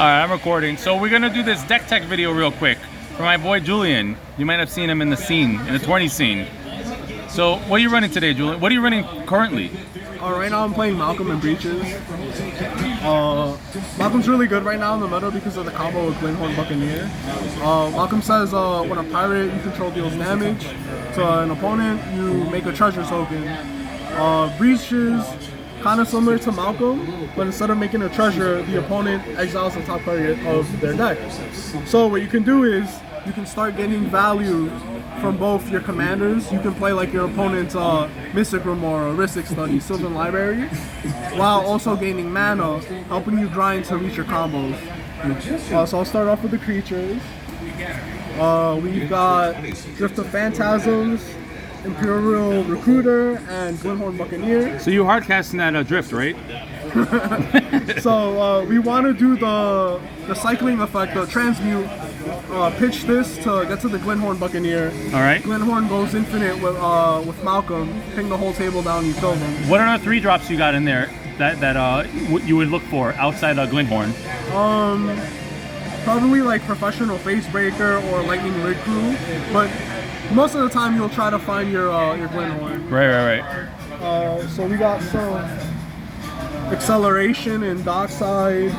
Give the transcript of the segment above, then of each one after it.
Alright, I'm recording. So we're gonna do this deck tech video real quick for my boy Julian. You might have seen him in the scene, in the tourney scene. So what are you running today, Julian? What are you running currently? Right now I'm playing Malcolm and Breeches. Malcolm's really good right now in the meta because of the combo with Glenhorn Buccaneer. Malcolm says when a pirate you control deals damage to an opponent, you make a treasure token. Breeches, kind of similar to Malcolm, but instead of making a treasure, the opponent exiles the top card of their deck. So what you can do is you can start getting value from both your commanders. You can play like your opponent's Mystic Remora, Ristic Study, Sylvan Library, while also gaining mana, helping you grind to reach your combos. So I'll start off with the creatures. We've got Drift of Phantasms, Imperial Recruiter, and Glenhorn Buccaneer. So you hardcasting that drift, right? So we want to do the cycling effect, the transmute. Pitch this to get to the Glenhorn Buccaneer. All right. Glenhorn goes infinite with Malcolm. Ping the whole table down, you kill them. What are the 3 drops you got in there that you would look for outside of Glenhorn? Probably like Professional Facebreaker or Lightning Rig Crew, but most of the time you'll try to find your Glenhorn. Right. So we got some Acceleration in Dockside.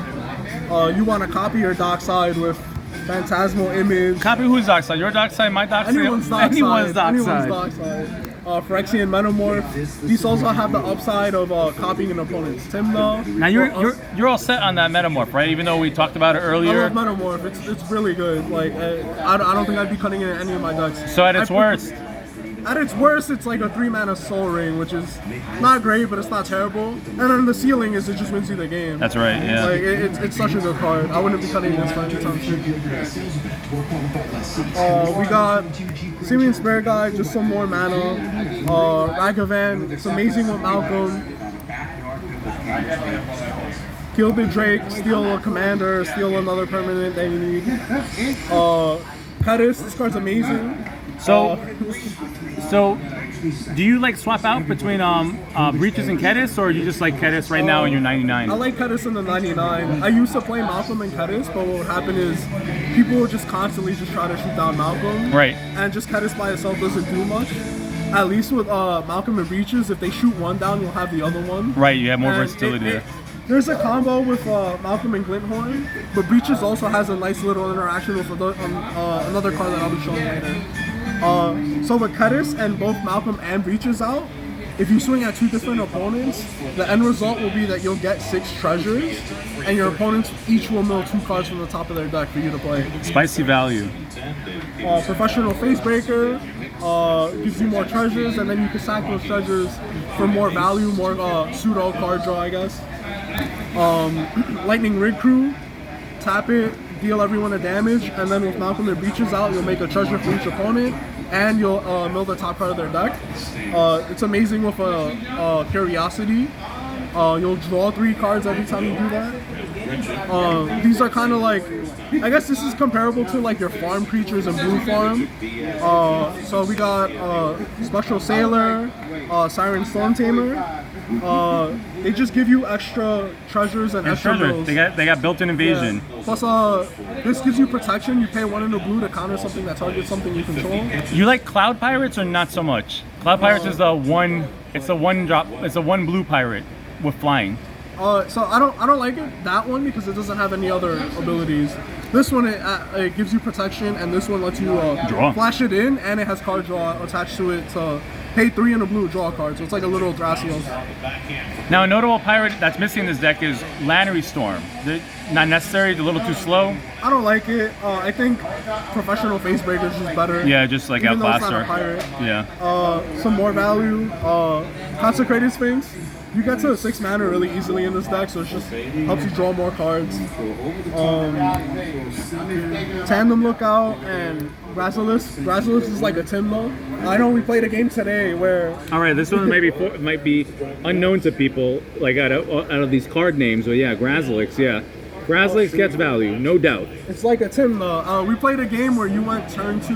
You want to copy your Dockside with Phantasmal Image. Copy whose dockside? Your dockside, my dockside? Anyone's dockside. Anyone's dockside. Anyone's dockside. Phyrexian Metamorph. These also have the upside of copying an opponent's Timna. Now you're all set on that Metamorph, right? Even though we talked about it earlier. I love Metamorph. It's really good. Like I don't think I'd be cutting it in any of my decks. So at its worst. At its worst, it's like a 3-mana Soul Ring, which is not great, but it's not terrible. And then the ceiling is it just wins you the game. That's right, yeah. Like it's such a good card. I wouldn't be cutting against my anytime soon. We got Simeon Spirit Guide, just some more mana. Ragavan, it's amazing with Malcolm. Gilded Drake, steal a commander, steal another permanent that you need. Pettis, this card's amazing. So, do you like swap out between Breeches and Cedh, or you just like Cedh right now in your 99? I like Cedh in the 99. I used to play Malcolm and Cedh, but what would happen is people would just constantly just try to shoot down Malcolm. Right. And just Cedh by itself doesn't do much. At least with Malcolm and Breeches, if they shoot one down, you'll have the other one. Right, you have more versatility there. There's a combo with Malcolm and Glenhorn, but Breeches also has a nice little interaction with another card that I'll be showing later. So with Cedh and both Malcolm and Breeches out, if you swing at 2 different opponents, the end result will be that you'll get 6 treasures, and your opponents each will mill 2 cards from the top of their deck for you to play. Spicy value. Professional Facebreaker gives you more treasures, and then you can sack those treasures for more value, more pseudo card draw, I guess. Lightning Rig Crew, tap it, deal everyone a damage, and then with Malcolm and Breeches out, you'll make a treasure for each opponent, and you'll mill the top card of their deck. It's amazing with Curiosity. You'll draw 3 cards every time you do that. These are kind of like, I guess this is comparable to like your farm creatures in Blue Farm. So we got Special Sailor, Siren Storm Tamer. They just give you extra treasures and extra mills. They got built-in evasion. Yeah. Plus, this gives you protection. You pay 1 in the blue to counter something that targets something you control. You like Cloud Pirates or not so much? Cloud Pirates is the one. It's a 1 drop. It's a 1 blue pirate with flying. So I don't like that one because it doesn't have any other abilities. This one it gives you protection, and this one lets you draw. Flash it in, and it has card draw attached to it to pay 3 in a blue, draw a card. So it's like a little Dracios. Now a notable pirate that's missing in this deck is Lannery Storm. Not necessary, it's a little too slow. I don't like it. I think Professional Facebreaker is just better. Yeah, just like outclass her. Yeah. Some more value. Consecrated Sphinx. You get to 6 mana really easily in this deck, so it just helps you draw more cards. Tandem Lookout and Grasilis. Grasilis is like a Timna. I know we played a game today where... Alright, this one might be unknown to people, like out of these card names, but yeah, Grasilis, yeah. Grasilis gets value, no doubt. It's like a Timna. We played a game where you went turn to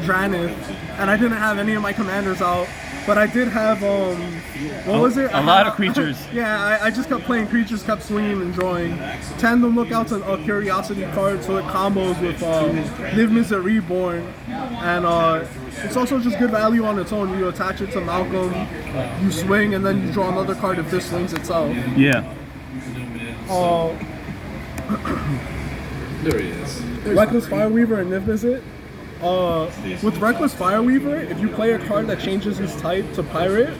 Dranith, and I didn't have any of my commanders out. But I did have what was it? A lot of creatures. Yeah, I just kept playing creatures, kept swinging and drawing. Tandem Lookout's a curiosity card, so it combos with Live Miser Reborn, and it's also just good value on its own. You attach it to Malcolm, you swing, and then you draw another card if this swings itself. Yeah. There he is. Reckless Fireweaver and Niv Visit. With Reckless Fireweaver, if you play a card that changes its type to Pirate,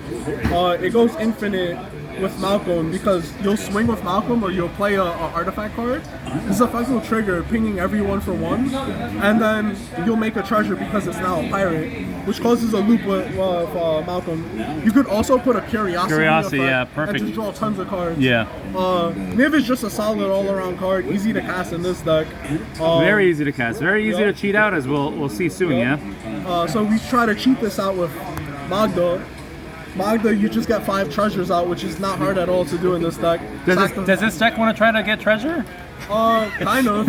it goes infinite with Malcolm, because you'll swing with Malcolm or you'll play a artifact card. This effect will trigger pinging everyone for 1, and then you'll make a treasure because it's now a pirate, which causes a loop with Malcolm. You could also put a curiosity effect, yeah, perfect. and just draw tons of cards. Yeah. Niv is just a solid all-around card, easy to cast in this deck. Very easy to cast, very easy to cheat out, as we'll see soon. Yeah. So we try to cheat this out with Magda. Magda, you just get 5 treasures out, which is not hard at all to do in this deck. Does this deck want to try to get treasure? Kind of.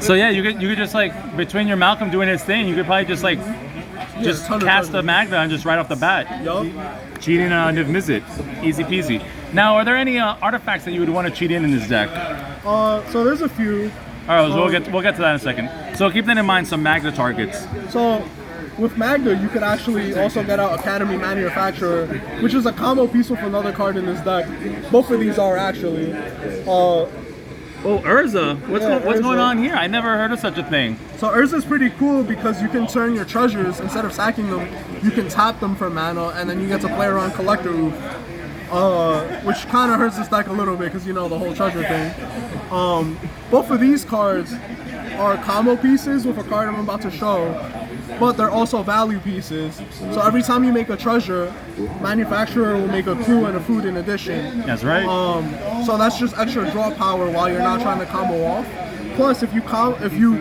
So yeah, you could just like, between your Malcolm doing his thing, you could probably just like just cast the Magda and just right off the bat. Yup. Cheating Niv Mizzet. Easy peasy. Now, are there any artifacts that you would want to cheat in this deck? So there's a few. All right, we'll get to that in a second. So keep that in mind, some Magda targets. So with Magda, you could actually also get out Academy Manufacturer, which is a combo piece with another card in this deck. Both of these are actually. Oh, Urza. What's Urza. going on here? I never heard of such a thing. So Urza's pretty cool because you can turn your treasures, instead of sacking them, you can tap them for mana, and then you get to play around Collector Roof. Which kind of hurts this deck a little bit because, you know, the whole treasure thing. Both of these cards are combo pieces with a card I'm about to show, but they're also value pieces. So every time you make a treasure, Manufacturer will make a clue and a food in addition. That's right. So that's just extra draw power while you're not trying to combo off. Plus, if you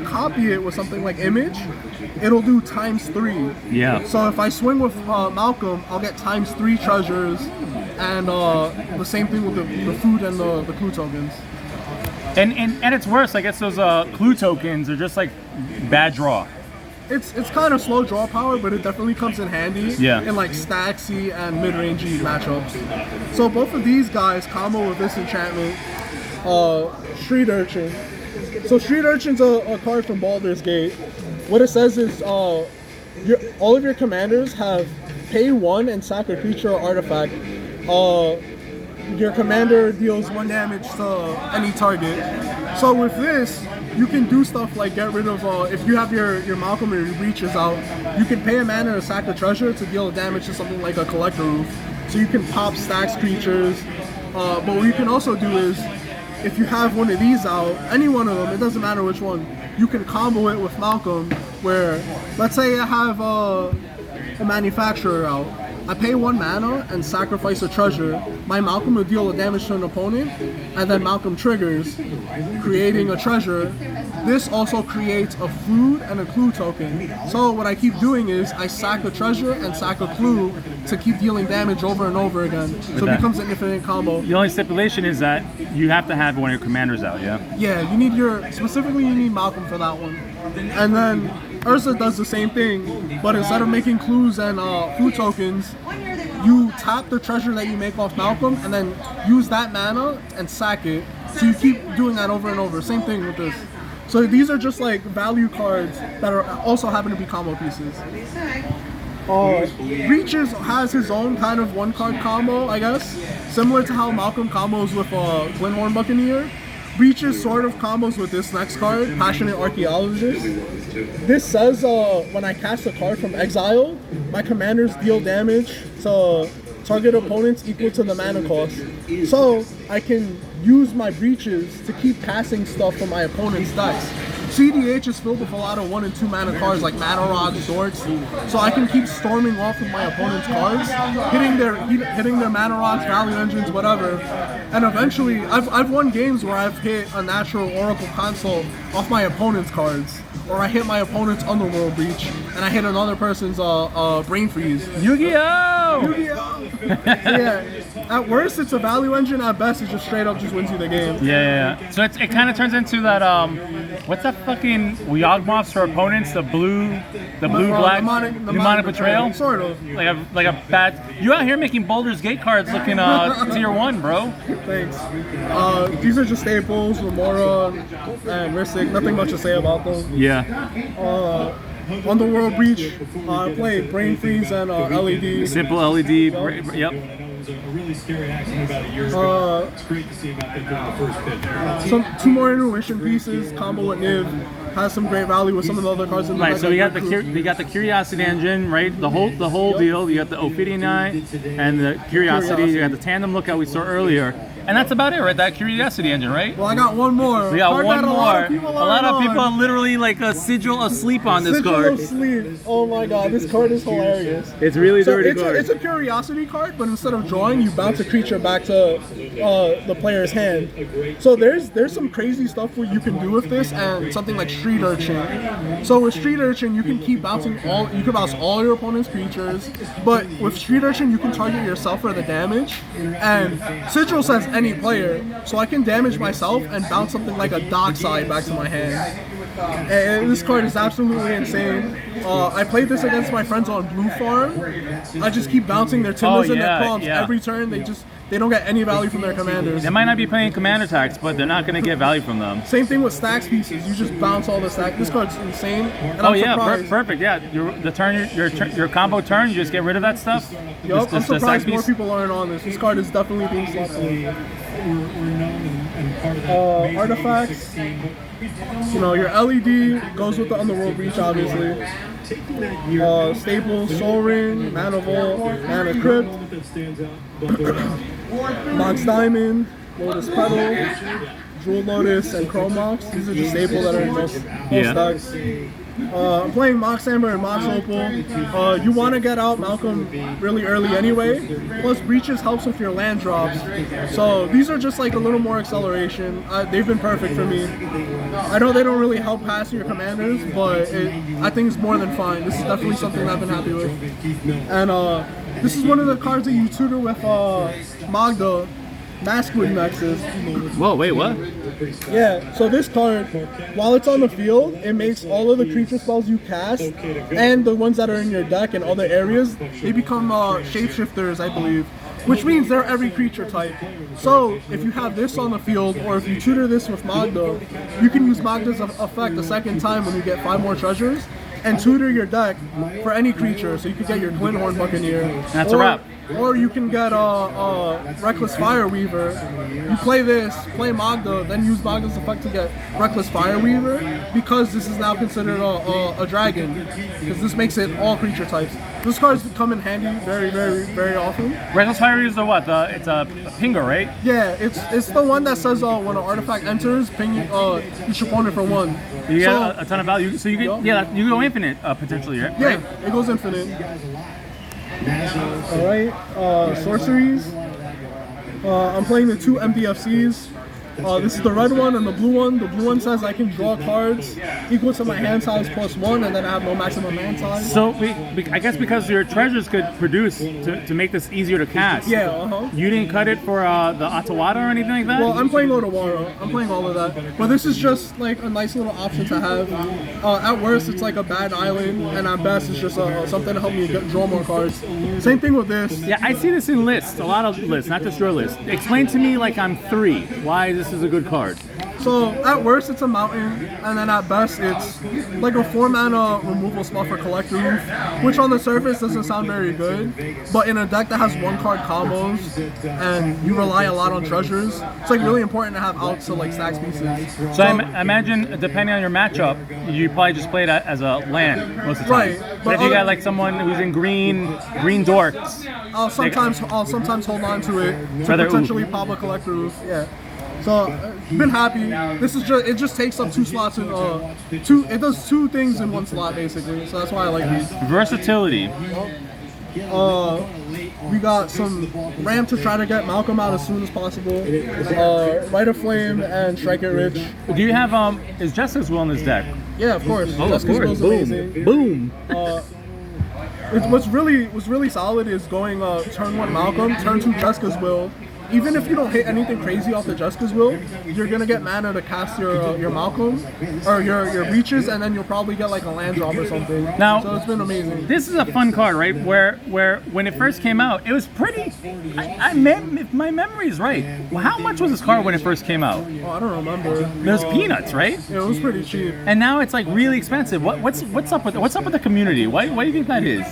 copy it with something like Image, it'll do ×3. Yeah. So if I swing with Malcolm, I'll get ×3 treasures, and the same thing with the food and the clue tokens. And it's worse. I guess those clue tokens are just like bad draw. It's kind of slow draw power, but it definitely comes in handy in like stacksy and mid-rangey matchups. So both of these guys combo with this enchantment, Street Urchin. So Street Urchin's a card from Baldur's Gate. What it says is all of your commanders have pay 1 and sack a creature or artifact. Your commander deals 1 damage to any target. So with this, you can do stuff like get rid of, if you have your Malcolm or your Breeches out, you can pay a mana to sack a treasure to deal damage to something like a Collector Roof. So you can pop stacks creatures. But what you can also do is, if you have one of these out, any one of them, it doesn't matter which one, you can combo it with Malcolm, where, let's say I have a Manufacturer out. I pay 1 mana and sacrifice a treasure. My Malcolm will deal a damage to an opponent, and then Malcolm triggers, creating a treasure. This also creates a food and a clue token. So what I keep doing is I sack a treasure and sack a clue to keep dealing damage over and over again. So it becomes an infinite combo. The only stipulation is that you have to have one of your commanders out, yeah? Yeah, you need specifically you need Malcolm for that one. And then Urza does the same thing, but instead of making clues and food tokens, you tap the treasure that you make off Malcolm and then use that mana and sack it. So you keep doing that over and over. Same thing with this. So these are just like value cards that are also happen to be combo pieces. Breeches has his own kind of 1-card combo, I guess. Similar to how Malcolm combos with Glenhorn Buccaneer. Breeches sort of combos with this next card, Passionate Archaeologist. This says when I cast a card from Exile, my commanders deal damage to target opponents equal to the mana cost. So I can use my Breeches to keep casting stuff from my opponent's decks. cedh is filled with a lot of 1 and 2 mana cards like Mana Rods, Dorks, so I can keep storming off with my opponent's cards, hitting their Mana Rods, Value Engines, whatever. And eventually, I've won games where I've hit a natural Oracle Consult off my opponent's cards, or I hit my opponent's Underworld Breach, and I hit another person's Brain Freeze. Yu-Gi-Oh! Yu-Gi-Oh! Yeah. At worst, it's a value engine. At best, it just straight up just wins you the game. Yeah. So it kind of turns into that what's that fucking Yawgmoths for opponents? The blue black demonic betrayal. Sort of. Like a bad. You out here making Baldur's Gate cards looking tier 1, bro. Thanks. These are just staples, Remora and Ristic. Nothing much to say about them. Yeah. Underworld Breach. I played Brain Freeze and LED. Simple LED. Yep. A really scary accident about a year ago. It's great to see about the first pitch. Two more intuition pieces. Combo with Niv has some great value with some of the other cards in the Right. So we got the Curiosity engine, right? The whole deal. You got the Ophidian Eye and the Curiosity. You got the tandem lookout we saw earlier. And that's about it, right? That Curiosity engine, right? Well, I got one more. We got one more. A lot of people are are literally like a sigil asleep on this Sigil card. asleep. Oh my god, this card is hilarious. It's really dirty card. It's a Curiosity card, but instead of drawing, you bounce a creature back to the player's hand. So there's some crazy stuff where you can do with this, and something like Street Urchin. So with Street Urchin, you can keep bouncing you can bounce all your opponent's creatures, but with Street Urchin, you can target yourself for the damage. And Sigil says any player, so I can damage myself and bounce something like a Dockside back to my hand. And this card is absolutely insane. I played this against my friends on Blue Farm. I just keep bouncing their Timbers and their Palms every turn. They don't get any value from their commanders. They might not be playing commander attacks, but they're not going to get value from them. Same thing with stacks pieces. You just bounce all the stacks. This card's insane. And I'm surprised. Perfect. Yeah, your combo turn, you just get rid of that stuff. Yup, I'm surprised more people aren't on this. This card is definitely being slept on. Artifacts. You know, your LED goes with the Underworld Breach, obviously. Staples, Soul Ring, Mana Vault, Mana Crypt, Mox Diamond, Lotus Petal, Jewel Lotus, and Chrome Mox. These are just staples that are in most decks. I'm playing Mox Amber and Mox Opal. You want to get out Malcolm really early anyway. Plus, Breeches helps with your land drops. So these are just like a little more acceleration. They've been perfect for me. I know they don't really help pass your commanders, but I think it's more than fine. This is definitely something I've been happy with. And this is one of the cards that you tutor with Magda. Masculine Nexus. Whoa, wait, what? Yeah, so this card, while it's on the field, it makes all of the creature spells you cast and the ones that are in your deck and other areas, they become shapeshifters, I believe. Which means they're every creature type. So if you have this on the field, or if you tutor this with Magda, you can use Magda's effect a second time when you get 5 more treasures, and tutor your deck for any creature. So you could get your Twinhorn Buccaneer. That's a wrap. Or you can get Reckless Fireweaver. You play this, play Magda, then use Magda's effect to get Reckless Fireweaver, because this is now considered a dragon, because this makes it all creature types. Those cards come in handy very, very, very often. Reckless Fireweaver is the what? It's a pinger, right? Yeah, it's the one that says when an artifact enters, ping each opponent for 1. You get a ton of value, so you get you go infinite potentially, right? Yeah, it goes infinite. Alright, Sorceries. I'm playing the 2 MDFCs. This is the red one and the blue one. The blue one says I can draw cards equal to my hand size +1, and then I have no maximum hand size. So I guess because your treasures could produce to make this easier to cast. Yeah, You didn't cut it for the Atawada or anything like that? Well, I'm playing Otawara. I'm playing all of that. But this is just like a nice little option to have. At worst, it's like a bad island, and at best, it's just something to help me draw more cards. Same thing with this. Yeah, I see this in lists, a lot of lists, not just your list. Explain to me like I'm 3 why this is a good card. So at worst it's a mountain, and then at best it's like a 4-mana removal spell for Collector Roof, which on the surface doesn't sound very good, but in a deck that has 1-card combos and you rely a lot on treasures, it's like really important to have outs to like stacks pieces. So I imagine depending on your matchup, you probably just play it as a land most of the time. Right. But if you got like someone who's in green dorks, I'll sometimes hold on to it to potentially pop a Collector Roof. Yeah. So been happy. This is it just takes up 2 slots in it does 2 things in 1 slot basically. So that's why I like these. Versatility. We got some ramp to try to get Malcolm out as soon as possible. Rite of Flame and Strike It Rich. Do you have is Jessica's Will in this deck? Yeah, of course. Oh, Jessica's of course. Will's amazing. Boom. what's really solid is going turn 1 Malcolm, turn 2 Jessica's Will. Even if you don't hit anything crazy off the Jessica's Will, you're gonna get mana to cast your Malcolm or your Breeches, and then you'll probably get like a land drop or something. Now, so it's been amazing. This is a fun card, right? Where when it first came out, it was pretty. If my memory is right, well, how much was this card when it first came out? Oh, I don't remember. It was peanuts, right? Yeah, it was pretty cheap. And now it's like really expensive. What's up with the community? Why do you think that is?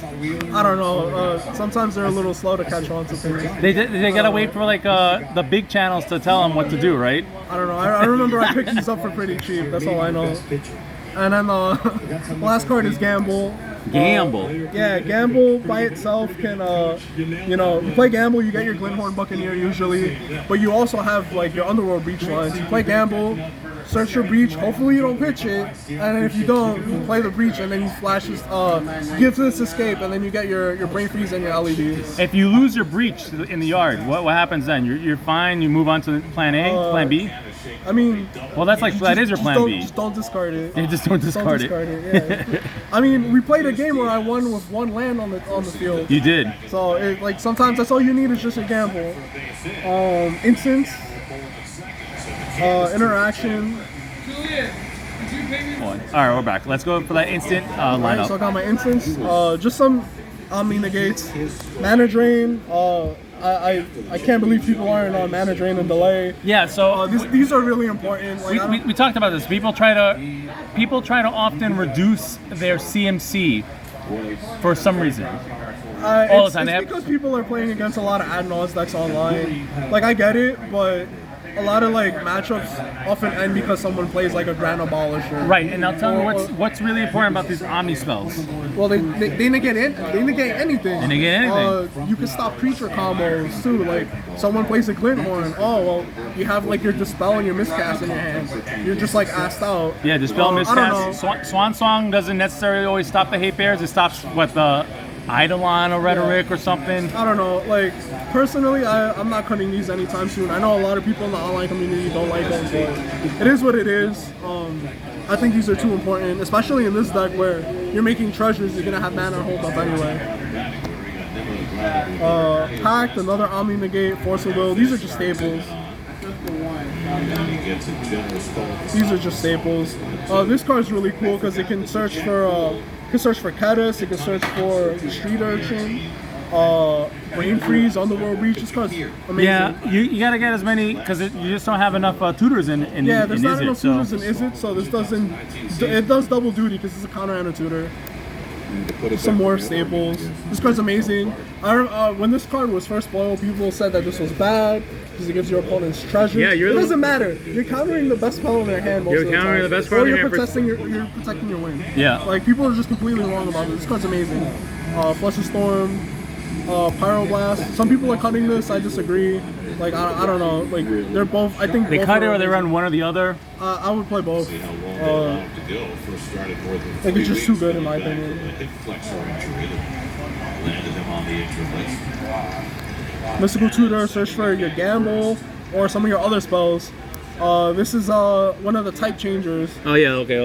I don't know. Sometimes they're a little slow to catch on to things. They gotta wait for like the big channels to tell them what to do, right? I don't know. I remember I picked these up for pretty cheap. That's all I know. And then the last card is Gamble. Gamble. Yeah, Gamble by itself can, you play Gamble, you get your Glenhorn Buccaneer usually, but you also have like your Underworld Breach lines. You play Gamble, search your Breach, hopefully you don't pitch it, and then if you don't, you play the Breach and then you flash this, give this Escape, and then you get your Brain Freeze and your LEDs. If you lose your Breach in the yard, what happens then? You're fine, you move on to plan A, plan B? I mean, well, that is your plan B. Just don't discard it. Yeah, just don't discard it. Yeah. I mean, we played a game where I won with 1 land on the field. You did. So like sometimes that's all you need is just a gamble. Instance, interaction. All right, we're back. Let's go for that instant lineup. Right, so I got my instance. Just some Omni negates, mana drain. I can't believe people aren't on mana drain and delay. Yeah, so these are really important. Like, we talked about this. People try to often reduce their CMC for some reason. All the time. It's because people are playing against a lot of ad nauseam decks online. Like, I get it, but a lot of like matchups often end because someone plays like a Grand Abolisher. Right, and now tell me what's really important about these Omni spells. Well, they negate anything. They negate anything. You can stop creature combos too. Like someone plays a Glinthorn. Oh well, you have like your Dispel and your Miscast in your hand. You're just like assed out. Yeah, Dispel, Miscast. Swan Song doesn't necessarily always stop the hate bears. It stops the Eidolon or Rhetoric or something. I don't know. Like, personally, I'm not cutting these anytime soon. I know a lot of people in the online community don't like them, but it is what it is. I think these are too important, especially in this deck where you're making treasures, you're going to have mana hold up anyway. Pact, another Omni Negate, Force of Will. These are just staples. These are just staples. This card's really cool because it can search for... You can search for Caddis, you can search for Street Urchin, Brain Freeze, Underworld Breach. This card's amazing. Yeah, you gotta get as many, because you just don't have enough tutors in yeah, there's not enough tutors so. in Izzet, so this doesn't, it does double duty because it's a counter and a tutor. Some more staples. This card's amazing. When this card was first spoiled, people said that this was bad because it gives your opponents treasures. Yeah, it doesn't matter. You're countering the best spell in their hand most of the time. You're countering the best spell in your hand. You're protecting your win. Yeah. Like, people are just completely wrong about this. This card's amazing. Flush of Storm, Pyroblast. Some people are cutting this. I disagree. Like, I don't know. Like, they're both. I think they cut it or they run one or the other. I would play both. Like, it's just too good in my opinion. Mystical Tutor, search for your Gamble or some of your other spells. This is one of the type changers. Oh yeah, okay.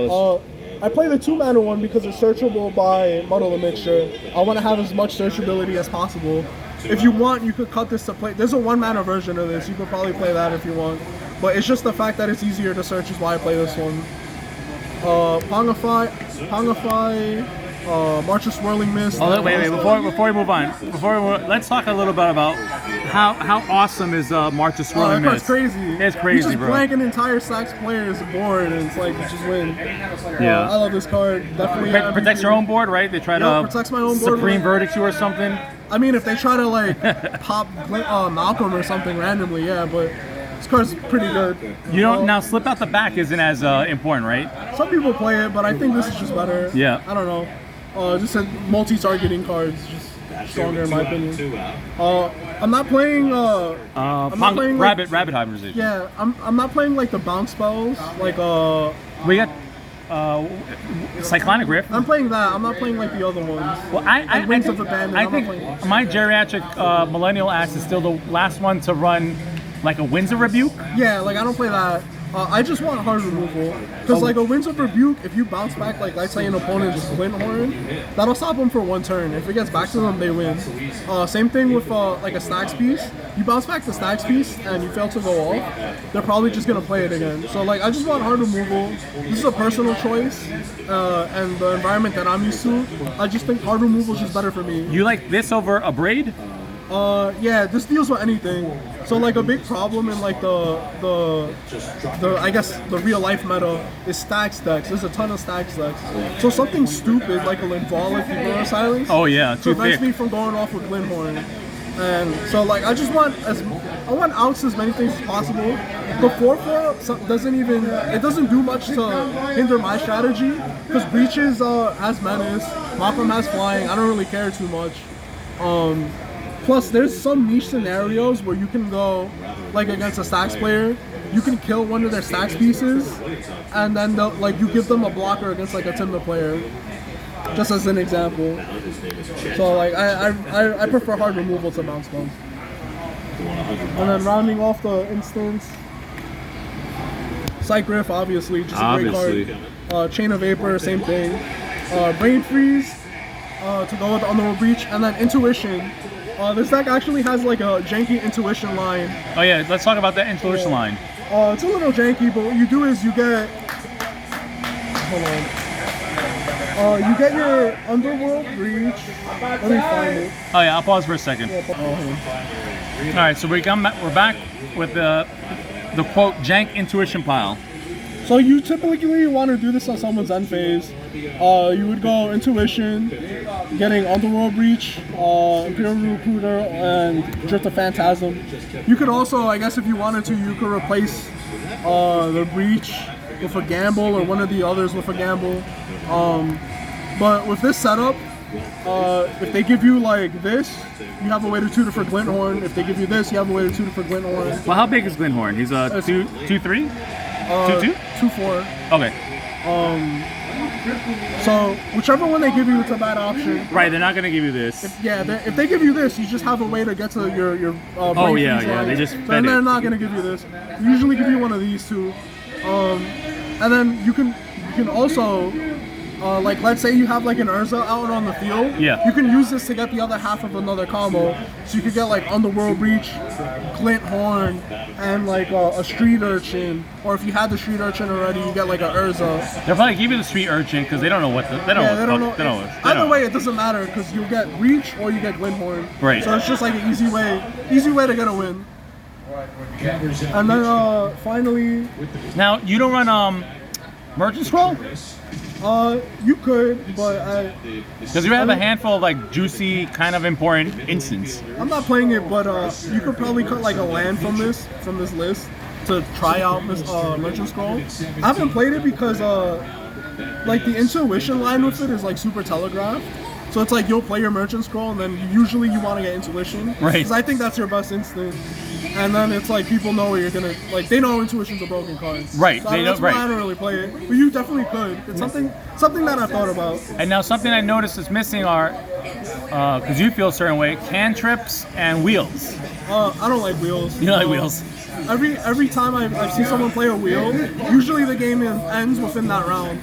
I play the 2-mana one because it's searchable by Muddle the Mixture. I want to have as much searchability as possible. If you want, you could cut this to play. There's a 1-mana version of this. You could probably play that if you want. But it's just the fact that it's easier to search is why I play this one. Pongify, March of Swirling Mist. Oh, wait, before we move on, let's talk a little bit about how awesome is March of Swirling Mist. That's crazy. It's crazy, you just bro. blank an entire Sax player's board and it's like, you just win. Yeah. I love this card. Definitely. Protects your own board, right? They try to protects my own board, Supreme Verdict you or something. I mean, if they try to like pop Malcolm or something randomly, yeah, but this card's pretty good. You don't now slip out the back isn't as important, right? Some people play it, but I think this is just better. Yeah. I don't know. Just a multi-targeting cards, just stronger in my opinion. I'm not playing. Rabbit hybridization. Yeah, I'm not playing like the bounce spells. Like we got Cyclonic Rift. I'm playing that. I'm not playing like the other ones. Well, I Wings think, of Abandon. I think my geriatric millennial axe is still the last one to run like a Windsor Rebuke. Yeah, like I don't play that. I just want hard removal. Because, like, a Winds of Rebuke, if you bounce back, like, let's say an opponent just Glint Horn, that'll stop them for one turn. If it gets back to them, they win. Same thing with, like, a Stacks piece. You bounce back the Stacks piece and you fail to go off, they're probably just going to play it again. So, like, I just want hard removal. This is a personal choice, and the environment that I'm used to, I just think hard removal is just better for me. You like this over a Braid? Yeah, this deals with anything. So like a big problem in like the I guess the real life meta is stacks decks. There's a ton of stacks decks. So something stupid like a Linvala Figura Silence. Oh yeah, too prevents thick. me from going off with Glinthorn. And so like I just want I want outs as many things as possible. The 4/4 doesn't do much to hinder my strategy because Breeches has menace, Malcolm has flying. I don't really care too much. Plus, there's some niche scenarios where you can go, like against a stacks player, you can kill one of their stacks pieces, and then like you give them a blocker against like a Timber player, just as an example. So like I prefer hard removal to bounce bump. And then rounding off the instance, Psych Riff obviously, just a great card. Chain of Vapor, same thing. Brain Freeze to go with the Underworld Breach, and then Intuition. This deck actually has like a janky intuition line. Oh yeah, let's talk about that intuition line. It's a little janky, but what you do is you get, you get your Underworld Breach. Let me find it. Oh yeah, I'll pause for a second. All right, so we're back with the quote jank intuition pile. So you typically want to do this on someone's end phase. You would go Intuition, getting Underworld Breach, Imperial Recruiter, and Drift of Phantasm. You could also, I guess if you wanted to, you could replace the Breach with a Gamble or one of the others with a Gamble. But with this setup, if they give you like this, you have a way to tutor for Glinthorn. If they give you this, you have a way to tutor for Glinthorn. Well, how big is Glinthorn? He's a 2/3? 2/2? 2/4. Okay. So whichever one they give you, it's a bad option. Right, they're not gonna give you this. If they give you this, you just have a way to get to your oh yeah, they just fed they're it. not gonna give you this. They usually give you one of these two. And then you can also like let's say you have like an Urza out on the field. Yeah. You can use this to get the other half of another combo. So you could get like Underworld Breach, Glinthorn, and like a Street Urchin. Or if you had the Street Urchin already, you get like a Urza. They'll probably give you the Street Urchin because they don't know what they don't know. Either way, it doesn't matter because you'll get Breach or you get Glinthorn. Right. So it's just like an easy way to get a win. And then finally, now you don't run Merchant Scroll? You could, but because you have a handful of like juicy, kind of important instants. I'm not playing it, but you could probably cut like a land from this list to try out this Merchant Scroll. I haven't played it because like the intuition line with it is like super telegraphed. So it's like you'll play your Merchant Scroll and then usually you want to get intuition. Right. Because I think that's your best instant. And then it's like people know where you're gonna they know intuition's a broken card. Right. So They that's know. why Right. I don't really play it. But you definitely could. It's something that I thought about. And now something I noticed is missing are, because you feel a certain way, cantrips and wheels. I don't like wheels. You don't like wheels? Every time I've seen someone play a wheel, usually the game ends within that round.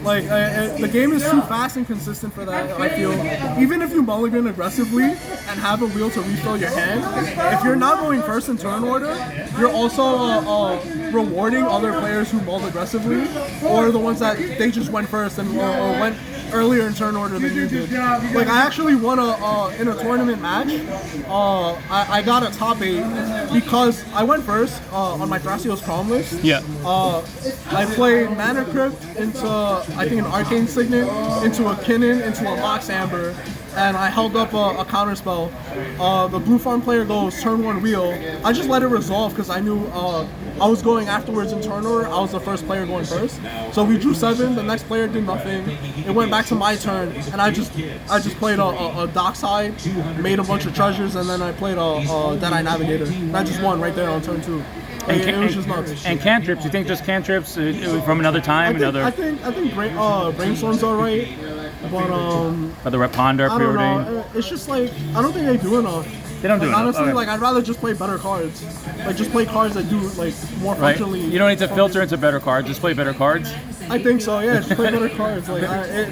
Like the game is too fast and consistent for that. I feel even if you mulligan aggressively and have a wheel to refill your hand, if you're not going first in turn order, you're also rewarding other players who mulled aggressively, or the ones that they just went first and or went earlier in turn order than you did. Like I actually won in a tournament match. I got a top 8 because I went first on my Thrasios Calm list. Yeah. I played Mana Crypt into I think an Arcane Signet, into a Kinnan, into a Mox Amber, and I held up a counter spell. The blue farm player goes turn 1 wheel. I just let it resolve because I knew I was going afterwards in turn order. I was the first player going first. So we drew 7. The next player did nothing. It went back to my turn, and I just played a dockside, made a bunch of treasures, and then I played a Deadeye Navigator. And I just won right there on turn 2. It was just nuts. And cantrips? You think just cantrips from another time? I think Brainstorm's alright, but the Ponder I don't know. It's just like I don't think they do enough. They don't do Like, it. honestly, Okay. like I'd rather just play better cards. Like just play cards that do like more Right. functionally. You don't need to filter into better cards. Just play better cards. I think so. Yeah, just play better cards. Like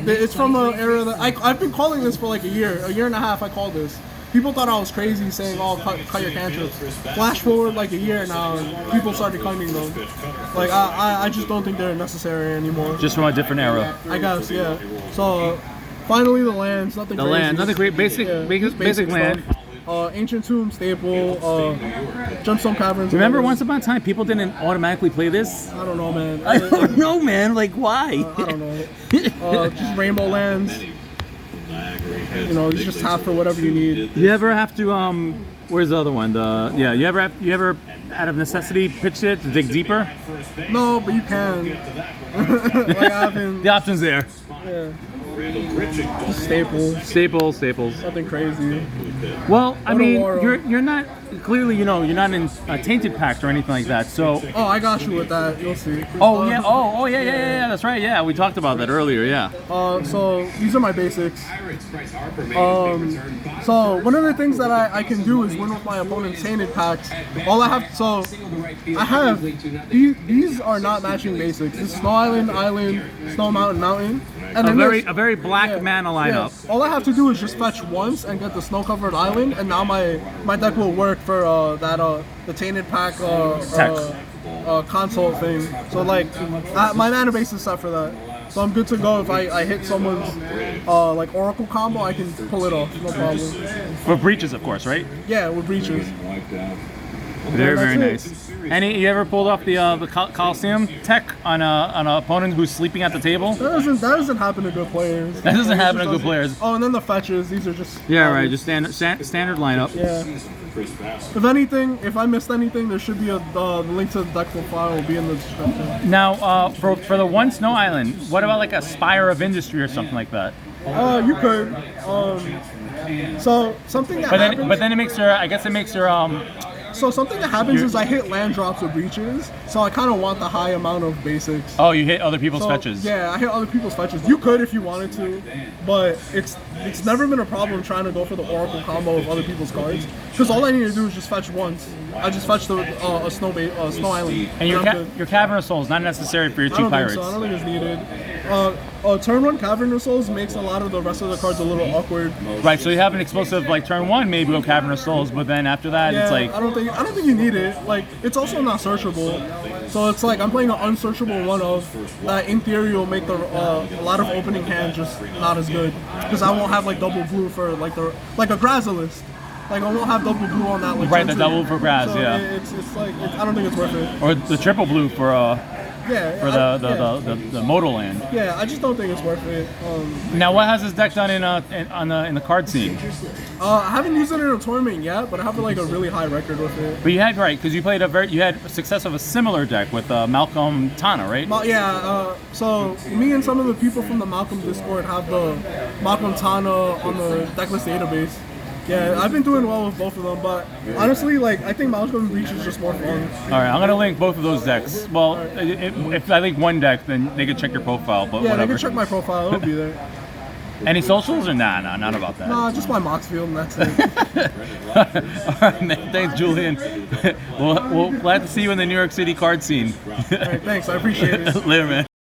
it's from an era that I've been calling this for like a year and a half. I called this. People thought I was crazy saying, "Oh, cut your cantrips." Flash forward like a year now, and people started claiming them. Like I just don't think they're necessary anymore. Just from a different era. I guess, yeah. So finally, the lands. Nothing. The crazy. land, nothing great. Basic, Just basic land. stuff. Ancient Tomb, Staple, Gemstone Caverns. Remember, once upon a time, people didn't automatically play this. I don't know, man. I don't know, man. Like, why? I don't know. Just Rainbow Lands. You know, you just tap for whatever you need. You ever have to where's the other one? You ever out of necessity pitch it to dig deeper? No, but you can. Like I haven't. The option's there. Yeah. Just Staples. Nothing crazy. Well, I mean, War. you're not clearly, you're not in tainted packs or anything like that. So. Oh, I got you with that. You'll see. Oh yeah. Oh yeah. That's right. Yeah, we talked about that earlier. Yeah. So these are my basics. So one of the things that I can do is win with my opponent's tainted packs. All I have, so I have these are not matching basics. This is Snow Island, Snow Mountain, and then A very black mana lineup. yeah. All I have to do is just fetch once and get the snow-covered island, and now my deck will work for the tainted pack console thing. So like my mana base is set for that. So I'm good to go. If I hit someone's like Oracle combo, I can pull it off, no problem. For breaches, of course, right? Yeah, with Breeches. Very That's nice. You ever pulled off the Coliseum tech on an opponent who's sleeping at the table? That doesn't happen to good players. That doesn't happen to good players. Oh, and then the fetches. These are just Right. Just standard lineup. Yeah. If anything, if I missed anything, there should be the link to the deck profile will be in the description. Now, for the one Snow Island, what about like a Spire of Industry or something like that? You could. So something that happens. But then it makes your So something that happens is I hit land drops with Breeches, so I kind of want the high amount of basics. Oh, you hit other people's So, fetches. Yeah, I hit other people's fetches. You could if you wanted to, but it's never been a problem trying to go for the Oracle combo of other people's cards. Because all I need to do is just fetch once. I just fetch a Snow Island. And I'm good. your Cavern of Souls not necessary for your I two don't pirates. think so. I don't think it's needed. Turn 1 Cavern of Souls makes a lot of the rest of the cards a little awkward. Right, so you have an explosive like turn 1, maybe go Cavern of Souls, but then after that Yeah, it's like I don't think you need it. Like it's also not searchable, so it's like I'm playing an unsearchable one of that. In theory, will make a lot of opening hand just not as good because I won't have like double blue for like a Grazilis. Like I won't have double blue on that. Like, right, the turn double two. for Graz, So yeah. It's like I don't think it's worth it. Or the triple blue for Yeah. the modal land. Yeah, I just don't think it's worth it. Now, what has this deck done in the card scene? I haven't used it in a tournament yet, but I have like a really high record with it. But you had because you had success of a similar deck with Malcolm Tana, right? So me and some of the people from the Malcolm Discord have the Malcolm Tana on the decklist database. Yeah, I've been doing well with both of them, but honestly, like I think Malcolm Breach is just more fun. All right, I'm gonna link both of those decks. Well, if I link one deck, then they can check your profile. But Yeah, whatever. they can check my profile; it'll be there. Any socials or nah, not about that. Nah, just my Mox field, and that's it. All right, man. Thanks, Julian. Well, glad to see you in the New York City card scene. All right, thanks, I appreciate it. Later, man.